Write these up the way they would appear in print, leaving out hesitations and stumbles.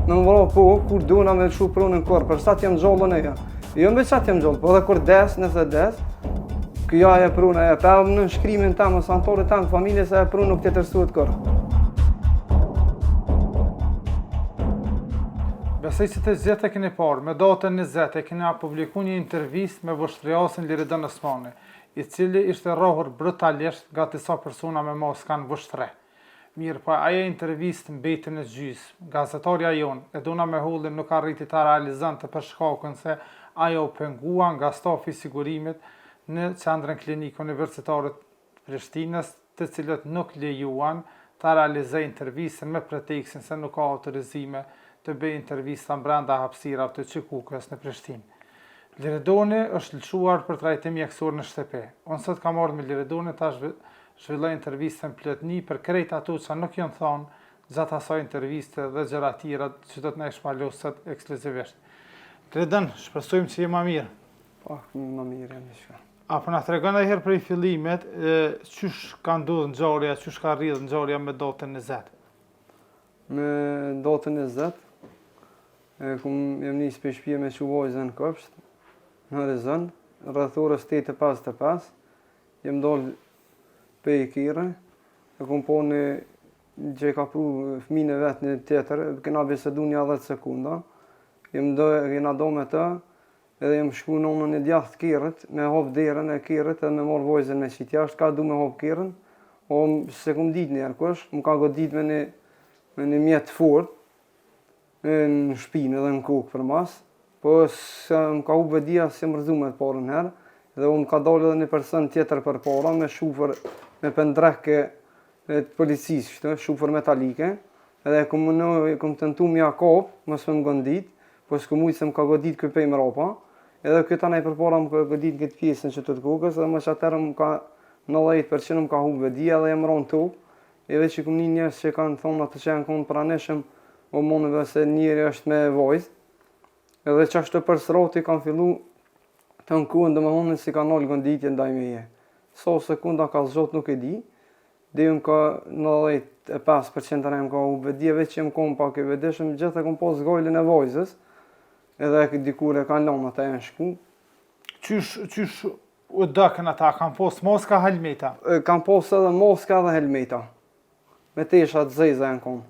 Në më vëro po, kur duna me shu prunën kërë, për sa t'jem gjallën e ja. Jo me sa t'jem gjallë, po edhe kur des, nëse des, këja e pruna e, pa në shkrimin tam, ose antorit tam, familje se e prunë nuk t'jetërstuhet kërë. Besoj se të zjetë e keni parë, me datën 20 e kena publiku një intervist me vështriasin Liridon Osmani, i cili ishte rrohur brutalisht nga disa persona me maskan vështre. Mirë, pa ajo intervist mbeti në gjysmë, gazetarja jonë, e duna me hullin nuk arriti ta realizante për shkakun se ajo pengua nga stafi i sigurimit në qendrën klinikë universitare të Prishtinës, të cilët nuk lejuan ta realizojë intervistën me preteksin se nuk ka autorizime të bëjë intervista brenda hapësirave të Çikukës në Prishtinë. Liridoni është lëshuar për trajtim mjekësor në shtëpi. Unë sot kam ardhur me Liridoni ta zhvilloj intervistën plotni për krejt ato që nuk janë thonë gjatë asaj interviste dhe gjëra tjera që do të na shpaloset ekskluzivisht. Liridon, shpresojmë që je më mirë. Po, më mirë jam shka. Apo na tregon edhe herë prej fillimit, çysh ka ndodhur ngjarja, çysh ka rridhur ngjarja me datën 20. Me datën 20, jem nisë për shpje me që vojzën në këpsht, në Horizon, rreth orës 8:55, jem dollë për i kire, e kum po në që ka pru fëmine vetë një tjetër, kena bisedu një 10 sekunda, kena do me të, edhe jem shku në në djathë kirët, me hop derën e kirët, edhe me morë vojzën me qitë jashtë, ka du me hop kirën, o se kum dit njerë kush, më ka godit me një mjetë fort, në shpinë edhe në kokë për mas, po se më ka u vedia se më rëzu me të parën herë, dhe më ka dalë edhe një person tjetër për para, me shufër, me pëndreke të policisë, shufër metalike, edhe kom tentu mja kapë, mos me më gondit, po s'ku mujtë se më ka godit këpej më rapa, edhe këta nej për para më ka godit këtë pjesën që të kokës, edhe më që atërë më ka 90% më ka hu vedia dhe jem ronë tokë, edhe që kom një njerës që kanë thonë atë që janë konë praneshëm, o monëve se njëri është me vojzë, edhe që ashtë të përsroti kanë fillu të nkuën dhe më honën si ka nalë gonditje ndaj meje. So sekunda ka zxot nuk e di, dhe më ka 95% më ka u vedje, që më konë pak e vedeshëm, gjithë e kom posë gojlin e vojzës, edhe e dikur e kanë lanë ata e në shku. Qysh u dëkën ata, kanë posë moska helmeta? Kanë posë edhe moska dhe helmeta, me tesha të zeza e në konë.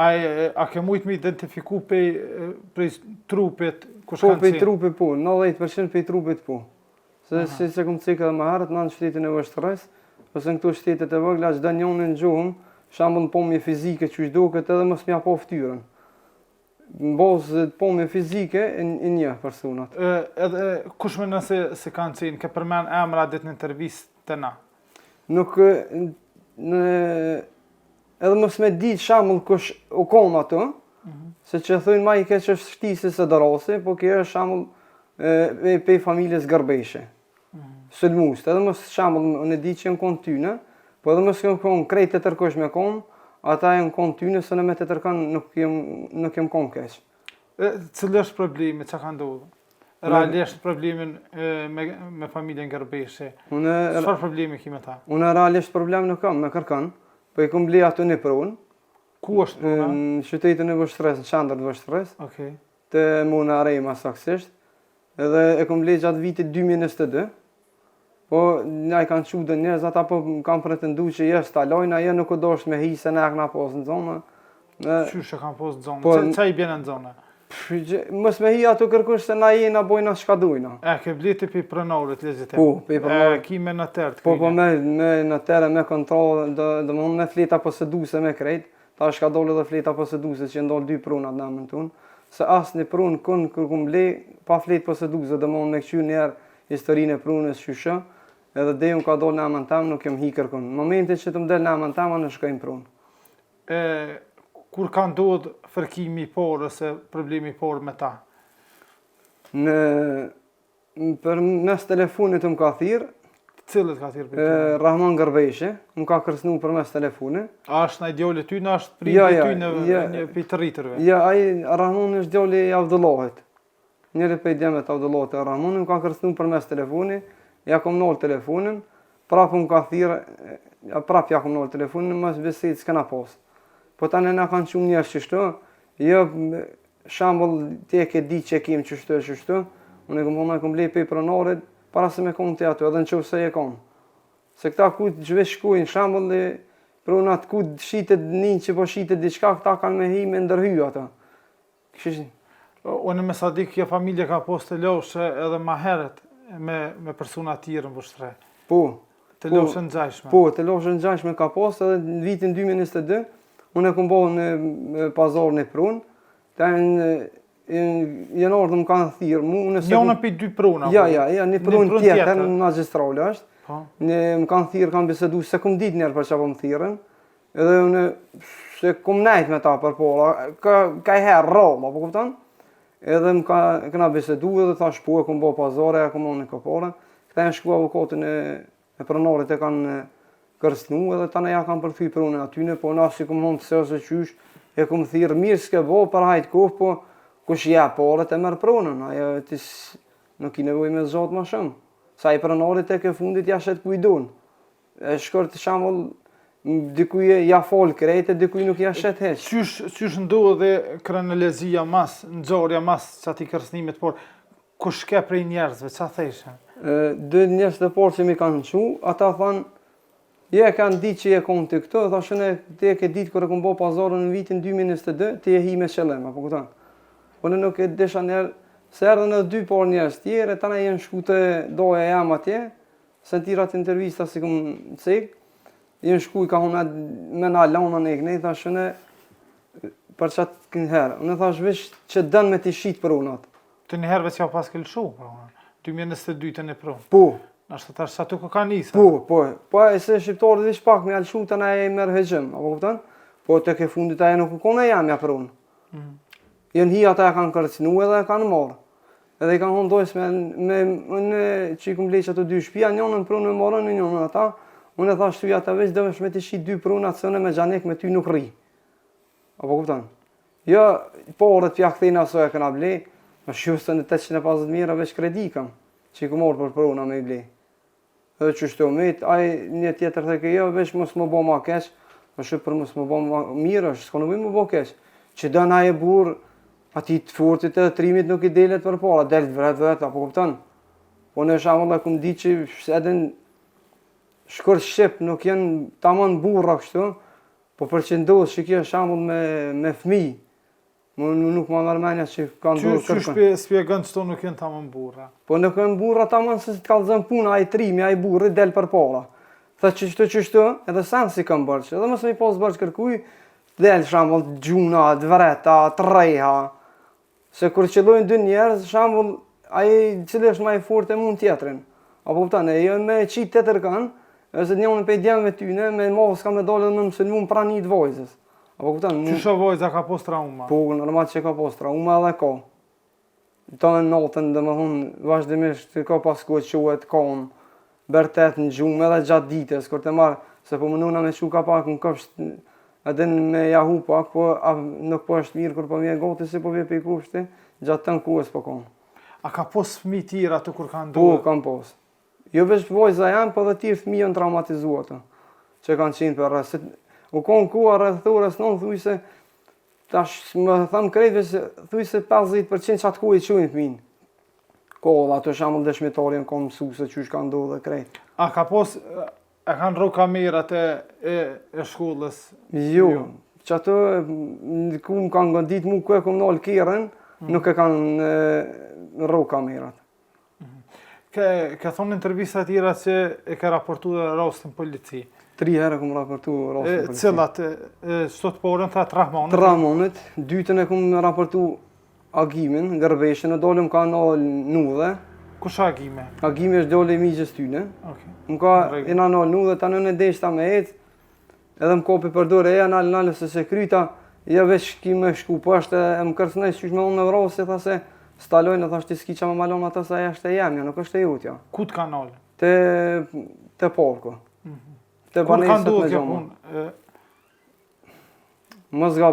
A ke mujtë me identifiku prej trupit kush kanë qenë? Po, prej trupit po, 90% prej trupit po. Se që kom cikë edhe më herët, në shtetin e Vështrës, ose në këto shtetet e vëgla, çdo njënë në gjuhëm, shambull në pomje fizike që shdo këtë edhe mos mja po ftyrën. Në bazë të pomje fizike, e një personat. Edhe kush me nëse se kanë qenë, ke përmen emra ditë në intervist të na? Nuk, edhe mos me ditë shambull kush u konë ato, se që thujnë ma i ke që është shtisës e darasi, po kjo është shambull pej familjes Gërbeshe. Sëllmust, edhe mos shambull në ditë që jem konë tyne, po edhe mos jem konë krejt të tërkosh me konë, ata jem konë tyne, së në me të tërkan nuk jem konë keq. Cëllë është problemi, që ka ndodhë? Realisht problemin me familjen Gërbeshe. Çfarë problemi ki me ta? Unë realisht problem nuk kam me kërkan, po i kom ble ato një prunë. Ku është pruna? Në qytetin e Vështrës, në qendër të Vështrës, të Mona Rejma saksisht, edhe e kom ble gjatë vitit 2022, po nga i kanë qu dhe njerëz, ata po kanë pretendu që jesë talojnë, aje nuk o dosh me hi se ne e këna posë në zonë. Qysh e kanë posë në zonë? Qa i bjene në zonë? Mos me hi ato kërkush se na jena bojna shka dujna. Ke bliti pi pronorit, lezitim? Po, pi pronorit. Ki me noter? Po, me notere, me kontrol, dhe me fleta poseduse me krejt, ta shka dole dhe fleta poseduse që ndollë 2 prunat në amën tunë, se asë një prunë kënë kërkum ble, pa flet poseduse, dhe me me këqy njerë historinë e prunës qyshë, edhe dhe unë ka dole në amën tamë, nuk jem hi kërkun. Në momentin që të mdel në amën tamë, në shkojnë prunë. Kur ka ndodhë fërkimi i porë ose problemi i porë me ta? Për mes telefonit më ka thirë. Cilët ka thirë për ty? Rahman Gërbeshe, më ka kërsnu për mes telefonit. A është në ideoli ty, në është prindë ty në për të rritërve? Ja, Rahman është ideoli i Avdullohit. Njëri për i djemet Avdullohit e Rahman, më ka kërsnu për mes telefonit, ja kom nëllë telefonin, prapë më ka thirë, prapë ja kom nëllë telefonin, më së besit s'kena posë. Po tani na kanë qumë njerës qështu, Jo, shambull, ti e ke di që e kim qështu, unë e kom blej pe pronarit, para se me konë të ato, edhe në qovë se e konë. Se këta ku të zhvesh shkujnë, shambull dhe pronat ku të shitet një që po shitet diçka, këta kanë me hi me ndërhy ata. Unë me sa di kjo familje ka pas të loshe edhe ma heret me persona tjerë në vështre. Po. Të loshe në gjajshme. Po, të loshe në gjajshme ka pas edhe në vitin 2022, unë e kom bëhë në pazarën e prunë, ta në janar dhe më kanë thirë mu. Njënë për 2 pruna? Ja, një prunë tjetër në magistrale është. Më kanë thirë, kanë bisedu, se kom ditë njerë për që po më thirën, edhe unë se kom nejt me ta për pola, ka i herë rralla, po kuptan? Edhe më këna bisedu edhe thash po e kom bo pazare, e kom onë në këpare, këta e në shku avokatin e pronarit e kanë kërstnu edhe ta ne ja kanë përthy prune atyne, po na si kom honë të se ose qysh, e kom thirë mirë s'ke bo, për hajtë kohë, po kush ja paret e merë prunën, ajo nuk i nevoj me zotë ma shumë. Sa i pronarit e ke fundit ja shet kujdon. E shkër të shambull, dikuj ja fol krejt e dikuj nuk ja shet heq. Qysh ndohë dhe kronologjia mas, nxorja mas që ati kërcënimit, por kush ke prej njerëzve, qa theshe? 2 njerëz të parë që mi kanë qu, ata thanë, je kanë ditë që je konë të këto, thashën e ti e ke ditë kërë kom bo pazarën në vitin 2022, ti e hi me qëlem, apo këta. Po në nuk e desha njerë, se erdhen edhe 2 parë njerëz tjerë, e tana jenë shku të doja jam atje, se në tirat intervista si kom cek, jenë shku i ka hona me na launa në ekne, thashën e për qatë kënë herë. Unë thash vish që dënë me t'i shqitë për unat. Të një herëve që ja pas ke lëshu, 2022 të një prunë. Po. Nashtë të tash sa të ku ka njësa. Po, e se shqiptarët vish pak me alëshu të na e merë hegjëm, apo kuptan? Po të ke fundit aje nuk u kone jam ja prunë. Jënë hi ata e kanë kërcinu edhe e kanë marë. Edhe i kanë hondojës me që i kom leqë ato 2 shpia, njënën prunë me marën, njënën ata. Unë e thash ty ata veç dëvesh me t'i shi 2 prunat, se unë me gjanek me ty nuk ri. Apo kuptan? Jo, parët pja këthejnë aso e këna ble, në shqyusë në 850 mira veç kredi kam, që i ku marë për pruna me i ble. Edhe që shto met, aj një tjetër të ke jo, veç mos më bo ma keq, në shqyë për mos më bo ma mirë, është s'ka nuk më bo keq. Që dënë aje burë, ati të fortit edhe trimit nuk i delet për para, delet vret, apo kuptan? Po në shambull e kum di që edhe shkër Shqip nuk jenë tamam burra kështu, po për që ndodhë që kjo shambull me fmi, nuk ma nërmenja që kanë dorë kërkën. Që spjegën qëto nuk jenë tamam burra? Po nuk jenë burra tamam se të kalëzën puna, a i trimi, a i burri del për para. Tha qështu, edhe sen si kam bërqë, edhe mësë me i pas bërqë kërkuj, del shambull gjuna, dvreta, treha. Se kur qëllojnë 2 njerëz, shambull, aji cilë është ma i fort e mund tjetërin. Apo këta, ne jënë me qitë të tërkan, e se njënë pe djemë tyne, me mos ka me dollë dhe me mësëlmun pra një të vojzës. Apo këta, Qysha vojza ka pos trauma? Po, normal që ka pos trauma edhe ka. Ta në natën dhe më thonë, vazhdimisht ka pasko që quet konë, bertet në gjumë edhe gjatë ditës, kur të marë, se po më nuna me që ka pak në këpsht, edhe me jahu pak, po nuk po është mirë kur po mje goti si po vje pe i kushti, gjatë të në kuës po konë. A ka pos fëmi tira të kur kanë Po, kam pos. Jo veç vojza janë, po dhe tjerë fëmi janë traumatizuata, që kanë qenë për rrës. U konë kua rrëthurës nënë, thuj se, tash më thamë krejtve se, thuj se 50% qatë kuaj qujnë fëminë. Kolla, ato shambull dëshmitarjen konë mësu se qysh kanë do dhe krejtë. A ka pos... E kanë ro kamerat e shkollës? Jo, që ato ku më kanë gëndit mu ku e kom nalë kjerën, nuk e kanë ro kamerat. Ke thonë intervjisa tjera që e ke raportu dhe rastin polici? 3 herë kom raportu rastin polici. Cilat? Qëto të porën të Rahmonit? Të Rahmonit, 2 e kom raportu agimin, gërbeshen, e dolim ka nalë nudhe. Kush agime? Agime është dole i migjës tyne. Më ka e na nalë nudhe, ta në deshta me etë, edhe më kopi për dore e nalë se se kryta, ja veç ki me shku pështë, e më kërcënej që me unë në vrasë, tha se stalojnë, tha shti s'ki qa me malon ata sa e është e jemja, nuk është e jutja. Ku t'ka nalë? Te parko. Kur ka ndohë kjo punë? Më zga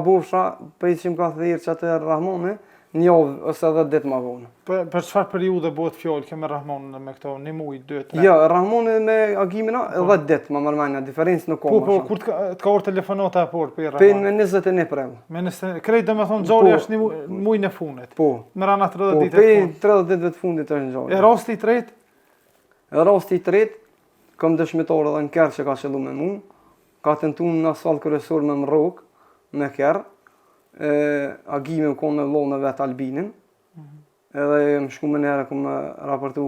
bufsha, për i që më ka thirë që atë Rahmoni, një javë ose 10 ditë më vonë. Për çfarë periudhe bëhet fjalë ke me Rahmonin me këto, një muaj, 2-3? Jo, Rahmoni me Agimin 10 ditë më marrëmania, diferencë nuk ka. Po, kur të ka orë telefonata apo për Pen Rahmonin? me 21 prill. Me nëse krejt domethënë xhori është një muaj në fundit. Po. Me rana 30 Po, ditë. pe 30 ditëve të fundit është E ngjarje. rasti i tretë, Rasti i tretë, kam dëshmitar edhe në Kerr që ka qellu me mua, ka tentuar në asfalt kryesor me mrok, me Kerr. Agimi u konë me vllon e vet Albinin. Edhe më shku më njerë ku më raportu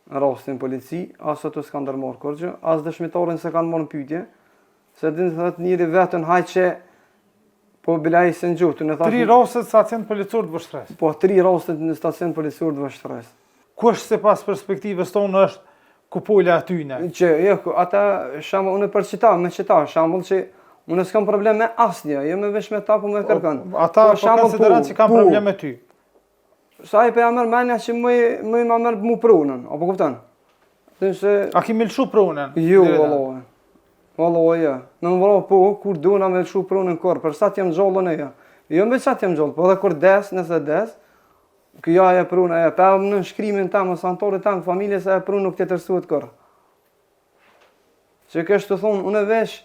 rastin polici, as ato s'kan ndërmarrë kurgjë, as dëshmitarin se kanë marrë në pyetje, se din thot njëri vetën haj që po bilaj se në gjutë. 3 raste stacion policor të Vështres. Po 3 raste në stacion policor të Vështres. Ku është sipas perspektivës tonë është kupola atyne? Që jo, ata shembull unë për qita, me qita, shembull që unë s'kam problem me asnjë, jo me vesh me ta po me kërkon. Ata po konsideran që kanë problem me ty. Sa i pe amër menja që më ma mërë mu prunën, apo kupton? A ki me lëshu prunën? Jo, vallahi. Vallahi, jo. Në më vëro po, kur du na me lëshu prunën kërë, për sa t'jem gjollën e jo. Jo me sa t'jem gjollë, po edhe kur des, nëse des, kjo e prunë, e pe në shkrimin tam, ose antorit tam, familje se e prunë nuk t'jetërsuet kërë. Që kështë të thonë, unë vesh,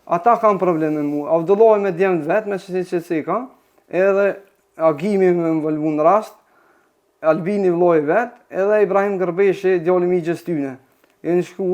ata kanë probleme mu, avdëlloj me djemë vetë, me që ka, edhe Agimi me më vëllu në rast, Albini vlloi vet, edhe Ibrahim Gërbeshi djali i migjës tyne. E në shku,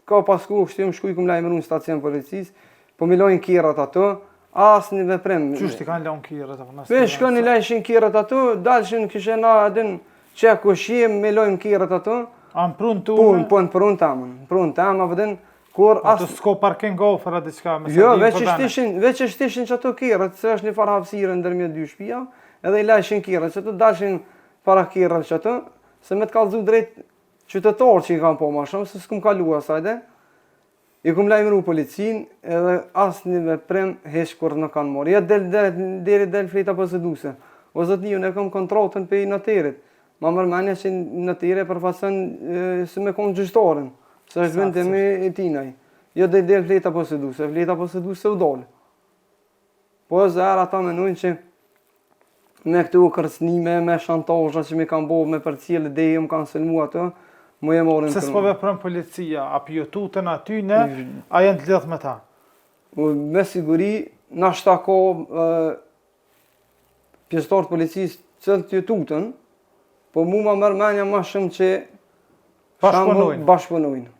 ka pasku, kështu më shkuj kum lajmëru në stacion policisë, po mi lojnë kirrat ato, asnjë veprim. Qysh ti kanë lënë kirrat apo? Po shkon i lajshin kirrat ato, dalshin kishë na adin çe kushim, mi lojnë kirrat ato. An prun tu? Po në prun tamën. Prun tam apo den kur as s'ko parking ofra diçka me. Jo, veç shtishin çato kirrat, se është një farë hapësirë ndërmjet dy shtëpia, edhe i lajshin kirrat, çato dalshin para kirrat që atë, se me të kallëzu drejt qytetarë që i kam po ma shumë, se s'kum kalu asajde, i kum lajmëru policin, edhe asë një veprim heq kur në kanë morë. Ja deri del fleta poseduse. O zot një, unë e kam kontratën pe i noterit. Ma mërmenja që noteri përfaqëson se me konë gjyqtarin, se është vendimi i tinaj. Jo del fleta poseduse u dole. Po zërë ata menojnë që me këtu kërcnime, me shantazha që mi kanë bo, me për cilë dhe më kanë selmu ato, mu e morin të... Se s'po veprën policia, apo jo tutën atyne, a janë të lidhë me ta? Me siguri, nashta ka pjesëtarë policisë që të tutën, po mu ma mërmenja ma shumë që bashkëpunojnë.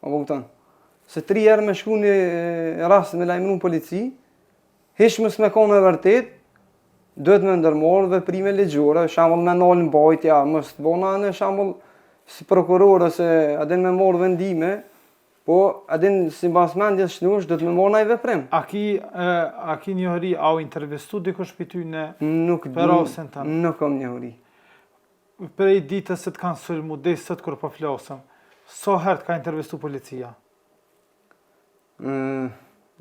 Apo kupton? Se 3 herë me shku një rast me lajmëru në polici, hiç mos me konë e vërtet, duhet me ndërmarrë veprime ligjore, shembull me nalë mbajtja, mos të bona në shembull si prokuror ose adin me marrë vendime, po adin sipas mendjes shnush duhet me marrë ndaj veprim. A ki njohuri, a u intervistu dikush për ty në për rastin tënd? Nuk kam njohuri. Prej ditës se të kanë sulmu, deri sot kur po flasëm, sa herë të ka intervistu policia?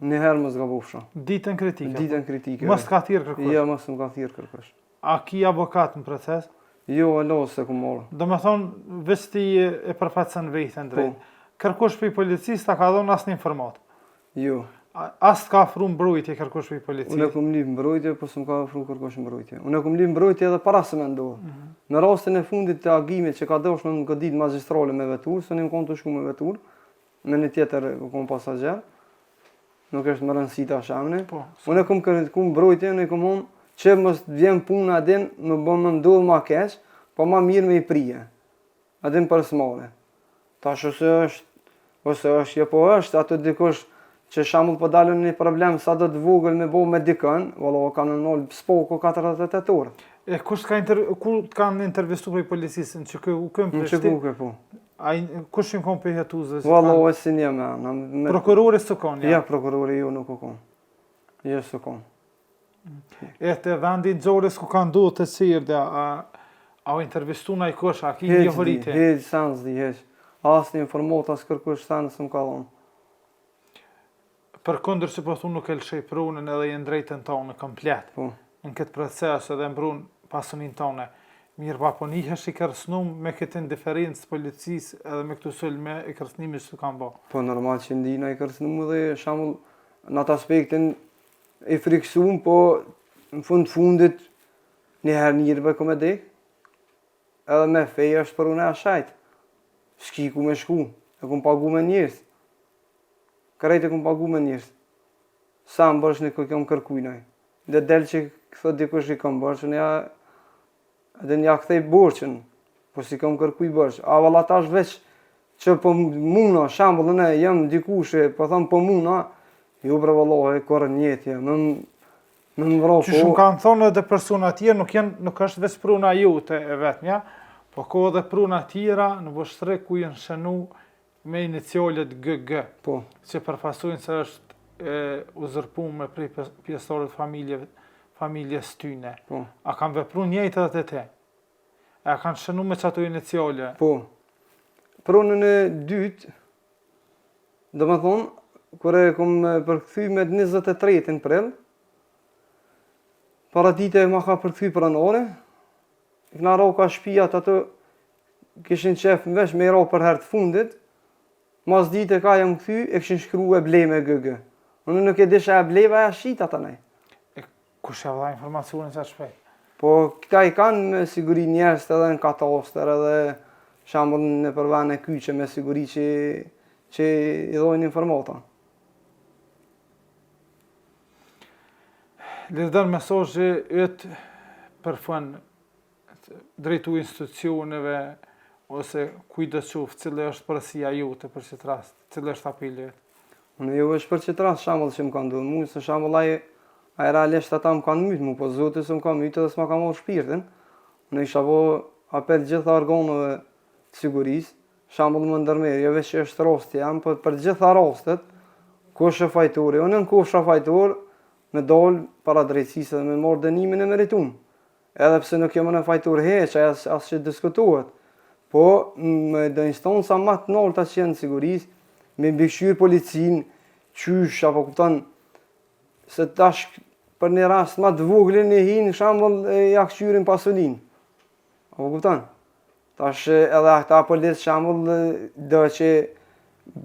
Një herë më zgabofsha. Ditën kritike? Ditën kritike. Mos ka thirrë kërkosh? Jo, mos më ka thirrë kërkosh. A ki avokat në proces? Jo, alo se ku morë. Do me thonë, veç ti e përfaqëson vetën drejt. Kërkosh për i policisë ta ka dhënë asnjë informat? Jo. As ka ofru mbrojtje kërkosh për i policisë? Unë kom lyp mbrojtje, po s'm ka ofru kërkosh mbrojtje. Unë kom lyp mbrojtje edhe para se më ndodh. Në rastin e fundit të agimit që ka dashur më godit magjistrale me vetur, sonë më kon të shku me vetur, me një tjetër kom pasagjer. Nuk është më rëndësi ta shamne. Unë kom kërku mbrojtje, unë kom thonë që mos vjen puna adin, më bën më ndodh më keq, po më mirë me i prije. Adin për smale. Tash ose është, jo po është, ato dikush që shembull po dalën një problem sa do të vogël me bo me dikën, valla kanë nol spoko 48 orë. E kush kanë intervistuar për policisën që kë u këm Prishtinë? Që ku po. Ai kush i kanë për hetuesve? Valla si një më. Prokurori s'u kanë. Ja, prokurori ju nuk u kanë. Jo s'u kanë. E të vendin Xhorës ku kanë duhet të sirde, a u intervistu në i kush, a ki njohurite? Heq, sans di, heq. Asnjë informat, as kërkush sans s'm ka dhënë. Për kundër që po thunë nuk e lëshej prunën edhe i drejtën tonë komplet. Po. Në këtë proces edhe mbrun pasunin tonë. Mirë pa po nihesh i kërcnum me këtë indiferencë policisë edhe me këtu sulme e kërcnimit që kanë bë. Po normal që ndina i kërcnum dhe shembull në atë aspektin e friksum, po në fundit Njëherë njërë bëj me dek, edhe me fej është për unë e shajt. Shki ku me shku, e kum pagu me njërës. Krejt e kum pagu me njërës. Sa më bërsh në këmë kërkujnoj. Dhe del që këthot dikush i kam bërsh, edhe nja këthej borqën, po si kam kërkuj bërsh. A valla tash veç që po muna, shambullën e jem dikushe, po thëmë po muna, ju bre vallohi, kërë njetje, me më vro Që shumë kanë thonë edhe persona tjerë, nuk është veç pruna jute e vetëmja, po ko edhe pruna tjera në Voshtri ku jenë shënu me inicialet GG, Po, që përfasojnë se është uzurpume prej pjesorët familjes tyne. po, A kanë vepru njëjtë edhe të te? A kanë shënu me që ato iniciale? po. Pronën e dytë, dhe me thonë, kër e kom përkthy me 23 prill, para dite ma ka përkthy pranore, këna ro ka shpijat ato, kishin qef në vesh me i ro për herë të fundit, mas dite ka jam këthy, e kishin shkru e bleme GG. Unë nuk e disha e bleva e shqit ata nej. Kush e vëdha informacionin që shpejt? Po këta i kanë me siguri njerës edhe në kataster edhe shambull në përvan e kyqe me siguri që i dojnë informata. Lirëdën mesazhi yt për fën drejtu institucioneve ose kujdes qoftë, cila është përësia jote për qëtë rast, cila është apeli yt? Unë jo është për qëtë rast shambull që më kanë duhet mu, se shambull a realisht ata më kanë mytë mu, po zotë se më kanë mytë edhe s'ma ka morë shpirtin. Unë isha po apel gjitha organove të sigurisë, shambull më ndërmerë, jo veç që është rasti jam, po për gjitha rastet, kush e fajtori, unë në kush e fajtor, me dalë para drejtësisë dhe me marrë dënimin e meritum. Edhe pse nuk jam në fajtor heq, as që diskutohet. Po, me do instanca ma të nalta që jenë sigurisë, me mbikëqyr policinë, qysh, apo kupton, se tash për një rast ma të voglin e hinë, shambull ja këqyrin pasunin. Apo kupton? Tash edhe ata policë shambull do që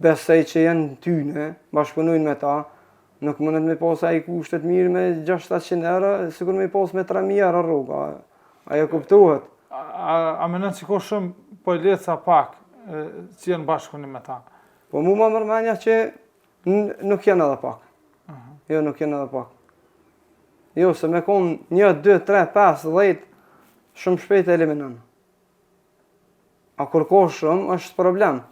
besej që jenë tyne, bashkëpunojnë me ta, nuk mënet me pas ai kushtet mirë me 600 euro, sikur me pas me 3.000 euro rruga. Ajo kuptohet. A menon që ka shumë polica pak që jenë bashkëpunim me ta? Po mu ma mërmenja që nuk jenë edhe pak. Jo, nuk jenë edhe pak. Jo, se me konë 1, 2, 3, 5, 10, shumë shpejt e eliminon. A kur ka shumë, është problem.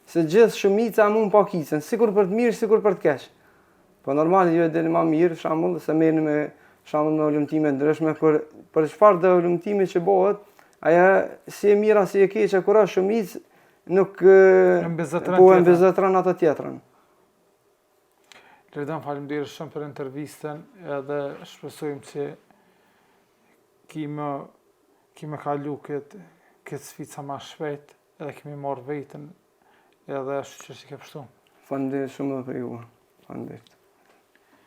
Se gjithë shumica mund pakicën, sikur për të mirë, sikur për të keq. Po normal jo e dini ma mirë, shambull, se merrni me shambull me ulëmtime ndryshme, për çfarë do ulëmtimi që bëhet, aja si e mira, si e keqe, kur është shumicë, nuk po e mbezetron atë tjetrën. Lirëdën, faleminderit shumë për intervistën, edhe shpresojmë që kime kalu këtë sfica ma shpejt, edhe kemi marrë vetën, edhe është që ke pështu. Faleminderit shumë edhe për ju. Faleminderit.